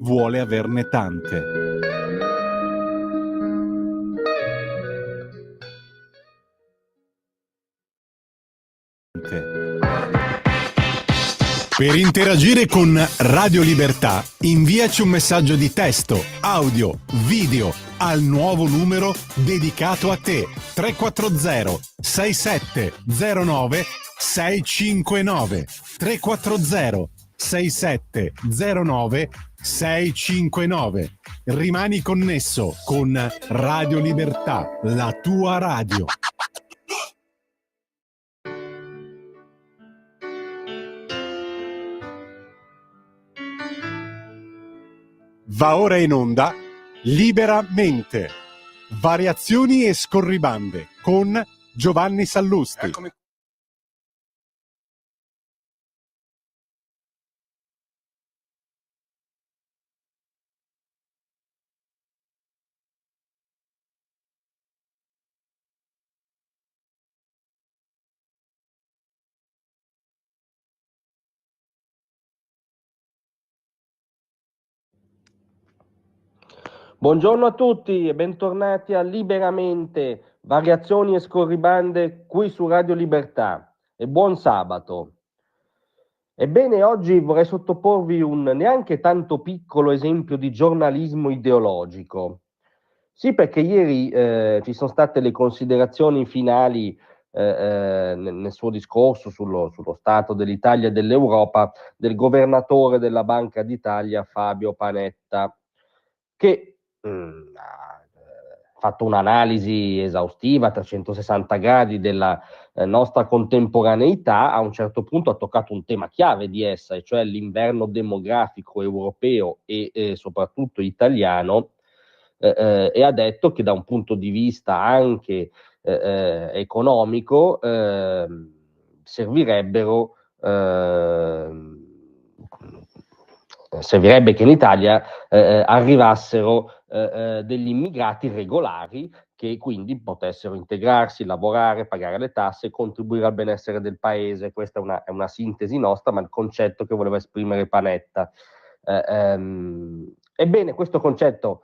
vuole averne tante. Per interagire con Radio Libertà, inviaci un messaggio di testo, audio, video al nuovo numero dedicato a te 340 6709 659 340 6709 659. Rimani connesso con Radio Libertà, la tua radio. Va ora in onda Liberamente, variazioni e scorribande con Giovanni Sallusti. Eccomi. Buongiorno a tutti e bentornati a Liberamente, variazioni e scorribande qui su Radio Libertà e buon sabato. Ebbene, oggi vorrei sottoporvi un neanche tanto piccolo esempio di giornalismo ideologico. Sì, perché ieri ci sono state le considerazioni finali nel suo discorso sullo stato dell'Italia e dell'Europa del governatore della Banca d'Italia Fabio Panetta, che ha fatto un'analisi esaustiva a 360 gradi della nostra contemporaneità. A un certo punto ha toccato un tema chiave di essa, e cioè l'inverno demografico europeo e soprattutto italiano, e ha detto che da un punto di vista anche economico servirebbe che in Italia arrivassero degli immigrati regolari che quindi potessero integrarsi, lavorare, pagare le tasse, contribuire al benessere del paese. Questa è una sintesi nostra, ma il concetto che voleva esprimere Panetta. Ebbene, questo concetto,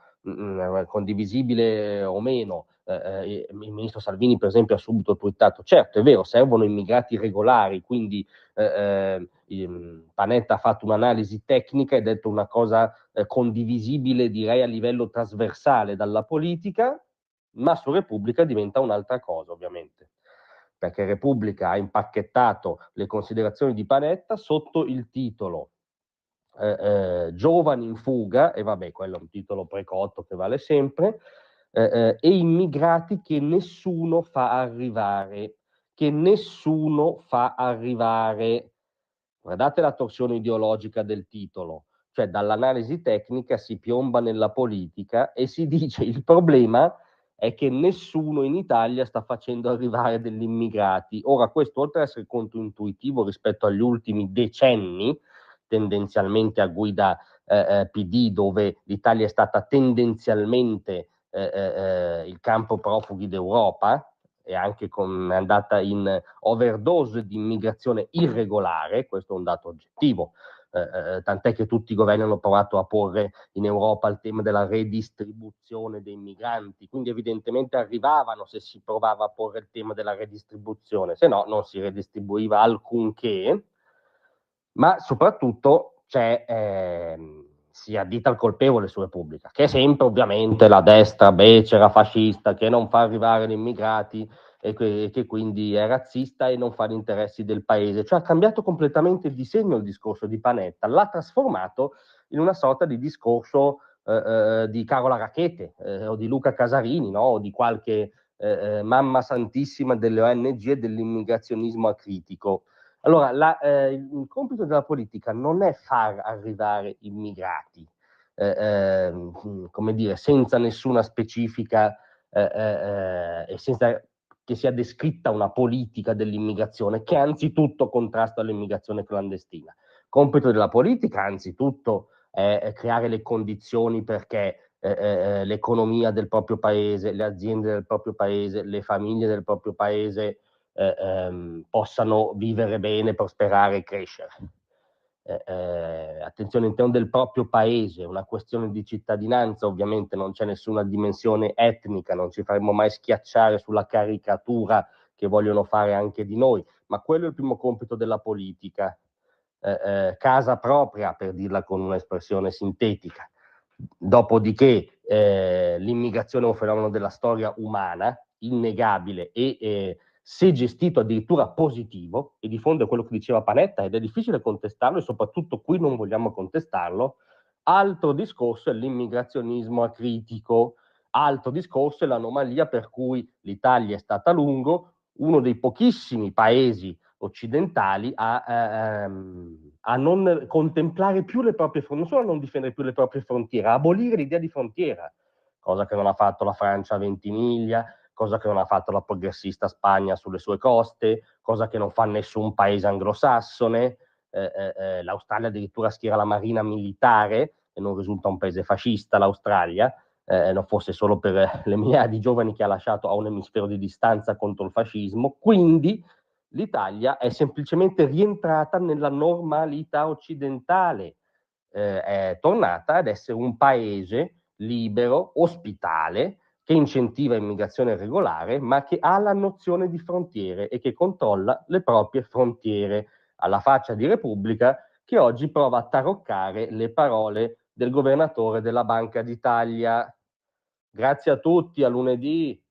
condivisibile o meno, il ministro Salvini per esempio ha subito twittato: certo, è vero, servono immigrati regolari, quindi Panetta ha fatto un'analisi tecnica e ha detto una cosa condivisibile, direi a livello trasversale dalla politica, ma su Repubblica diventa un'altra cosa, ovviamente, perché Repubblica ha impacchettato le considerazioni di Panetta sotto il titolo Giovani in fuga, e vabbè, quello è un titolo precotto che vale sempre, e immigrati che nessuno fa arrivare, Guardate la torsione ideologica del titolo, cioè dall'analisi tecnica si piomba nella politica e si dice il problema è che nessuno in Italia sta facendo arrivare degli immigrati. Ora, questo, oltre ad essere controintuitivo rispetto agli ultimi decenni, tendenzialmente a guida PD, dove l'Italia è stata tendenzialmente il campo profughi d'Europa, e anche è andata in overdose di immigrazione irregolare, questo è un dato oggettivo, tant'è che tutti i governi hanno provato a porre in Europa il tema della redistribuzione dei migranti, quindi evidentemente arrivavano se si provava a porre il tema della redistribuzione, se no non si redistribuiva alcunché, ma soprattutto si addita al colpevole su Repubblica, che è sempre ovviamente la destra becera, fascista, che non fa arrivare gli immigrati e che quindi è razzista e non fa gli interessi del paese. Cioè ha cambiato completamente il disegno il discorso di Panetta, l'ha trasformato in una sorta di discorso di Carola Rackete o di Luca Casarini, no? O di qualche mamma santissima delle ONG e dell'immigrazionismo acritico. Allora, il compito della politica non è far arrivare immigrati, come dire, senza nessuna specifica e senza che sia descritta una politica dell'immigrazione che anzitutto contrasta l'immigrazione clandestina. Compito della politica anzitutto è creare le condizioni perché l'economia del proprio paese, le aziende del proprio paese, le famiglie del proprio paese possano vivere bene, prosperare e crescere. attenzione, all'interno del proprio paese, una questione di cittadinanza, ovviamente non c'è nessuna dimensione etnica, non ci faremo mai schiacciare sulla caricatura che vogliono fare anche di noi, ma quello è il primo compito della politica, casa propria, per dirla con un'espressione sintetica. Dopodiché l'immigrazione è un fenomeno della storia umana, innegabile e se gestito addirittura positivo, e di fondo è quello che diceva Panetta, ed è difficile contestarlo e soprattutto qui non vogliamo contestarlo. Altro discorso è l'immigrazionismo acritico, altro discorso è l'anomalia per cui l'Italia è stata a lungo uno dei pochissimi paesi occidentali a non contemplare più le proprie frontiere, non solo a non difendere più le proprie frontiere, a abolire l'idea di frontiera, cosa che non ha fatto la Francia a Ventimiglia, cosa che non ha fatto la progressista Spagna sulle sue coste, cosa che non fa nessun paese anglosassone. L'Australia addirittura schiera la marina militare e non risulta un paese fascista l'Australia, non fosse solo per le migliaia di giovani che ha lasciato a un emisfero di distanza contro il fascismo. Quindi l'Italia è semplicemente rientrata nella normalità occidentale, è tornata ad essere un paese libero, ospitale, che incentiva immigrazione regolare, ma che ha la nozione di frontiere e che controlla le proprie frontiere, alla faccia di Repubblica, che oggi prova a taroccare le parole del governatore della Banca d'Italia. Grazie a tutti, a lunedì.